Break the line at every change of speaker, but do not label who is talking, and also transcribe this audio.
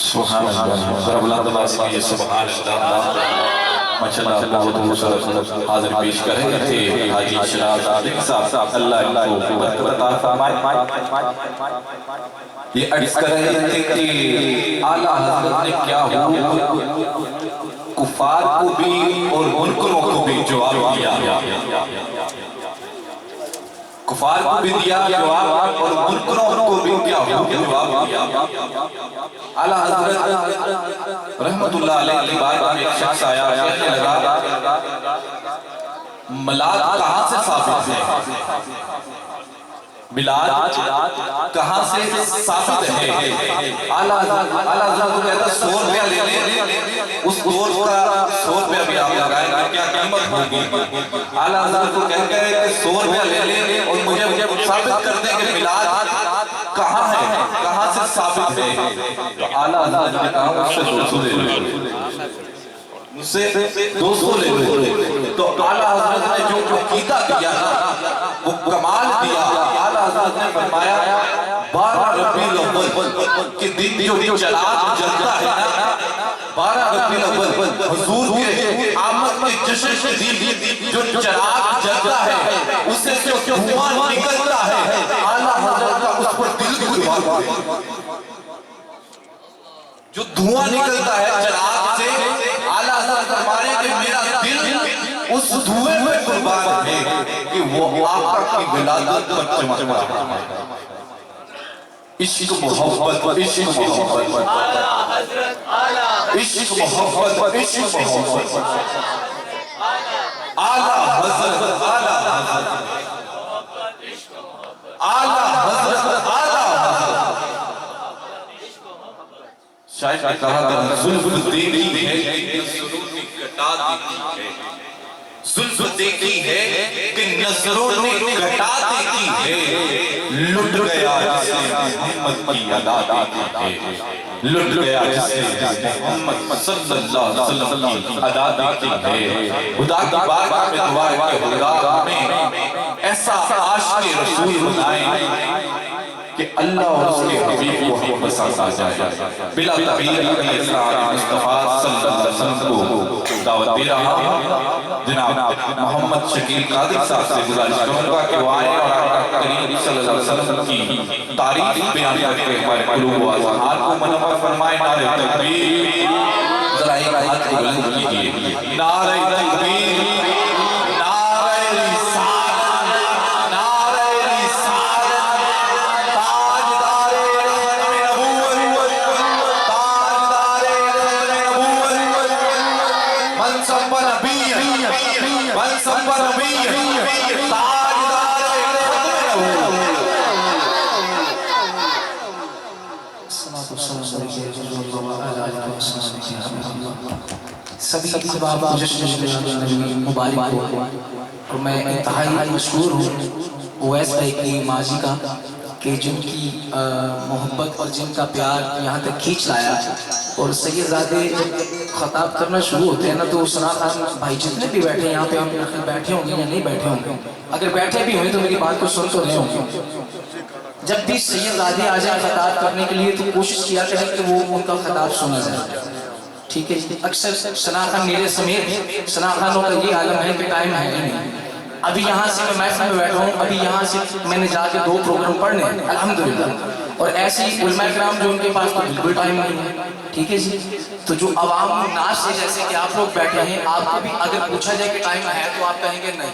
سبحان اللہ ذرا بلند آواز سے سبحان اللہ ماشاءاللہ بہت حاضر پیش کر رہے تھے حاجی شراز صادق صاحب اللہ ان کو قوت عطا فرمائے. یہ عرض کر رہے تھے کہ اعلیٰ حضرت نے کیا ہوا کفار کو بھی اور منکروں کو بھی جواب دیا. کفار کو بھی دیا جواب اور منکروں کو بھی کیا جواب دیا. اعلیٰ حضرت رحمت اللہ علیہ کی بات میں ایک شخص آیا کہنے لگا ملاد کہاں سے ثابت ہے؟ ملاد کہاں سے ثابت ہے؟ اعلیٰ حضرت کو کہتا 100 روپیہ لے لیں اس گول کا 100 روپیہ بھی آپ لگائیں گا کیا قیمت ہوگی؟ اعلیٰ حضرت کو کہتے ہیں کہ 100 روپیہ لے لیں اور مجھے ثابت کر دیں کہ ملاد کہاں ہے کہاں سے ثابت ہے؟ تو اعلیٰ حضرت نے کہا مجھ سے 200 لے لیں مجھ سے 200 لے لیں. تو اعلیٰ حضرت نے جو عقیدہ دیا وہ کمال دیا. اعلیٰ حضرت نے فرمایا 12 ربیع الاول کے دن جو چراغ جلتا ہے نا 12 ربیع الاول حضور کے آمد کے جشن کے دن جو چراغ جلتا ہے اس سے جو دھواں نکلتا ہے اعلیٰ حضرت کا اس پر دل قربان ہے. جو دھواں نکلتا ہے چراغ سے اعلیٰ حضرت فرمانے کہ میرا دل اس دھوئے میں قربان ہے کہ وہ آقا کی ولادت پر چمک رہا ہے. عشق محبت عشق محبت عشق محبت عشق محبت اعلیٰ حضرت اعلیٰ حضرت اعلیٰ حضرت اعلیٰ حضرت. شاید نے کہا کہ زلف دیکھی ہے نظروں نے گھٹا دیکھی ہے. زلف دیکھی ہے کہ نظروں نے گھٹا دیکھی ہے. لٹ گیا جس نے محمد کی ادا دیکھی ہے. لٹ گیا جس نے محمد صلی اللہ علیہ وسلم کی ادا دیکھی ہے. خدا کی بارگاہ میں دعا ہے کہ خدا ہمیں ایسا عاشق رسول بنائے کہ اللہ اور اس کے حبیب کو ہم پسند آ جائے. بلا تغییر اپنے اسرار مصطفیٰ صلی اللہ علیہ وسلم کو دعوت دے رہا ہوں. جناب محمد شکیل قادری صاحب سے گزارش کروں گا کہ وہ آئے اور آقا کریم صلی اللہ علیہ وسلم کی تعریف بیان کر کے ہمارے قلوب و اذہان کو منور فرمائے. نعرہ تکبیر ذرا ایک ہاتھ کو بلند کیجئے. نعرہ تکبیر
سبھی احباب جشن مبارک ہو. اور میں انتہائی مشکور ہوں اویس بھائی کی ماضی کا کہ جن کی محبت اور جن کا پیار یہاں تک کھینچ لایا. اور سید زادے خطاب کرنا شروع ہوتے ہیں نا تو ثنا خان بھائی جتنے بھی بیٹھے ہیں یہاں پہ ہم بیٹھے ہوں گے یا نہیں بیٹھے ہوں گے, اگر بیٹھے بھی ہوئے تو میری بات کو سن تو رہے ہوں گے. جب بھی سید زادے آ جائیں خطاب کرنے کے لیے تو کوشش کیا کریں کہ وہ ان کا خطاب سنا جائے. ٹھیک ہے جی. اکثر ثنا خان میرے سمیت ثنا خانوں کا یہ عالم ہے کہ ٹائم ہے نہیں. ابھی یہاں سے میں محفل میں بیٹھا ہوں, ابھی یہاں سے میں نے جا کے 2 پروگرام پڑھنے الحمدللہ. اور ایسے ہی علماء کرام جو ان کے پاس تو بالکل ٹائم نہیں ہے. ٹھیک ہے جی. تو جو عوام ناز سے جیسے کہ آپ لوگ بیٹھے ہیں, آپ کو بھی اگر پوچھا جائے کہ ٹائم ہے تو آپ کہیں گے نہیں.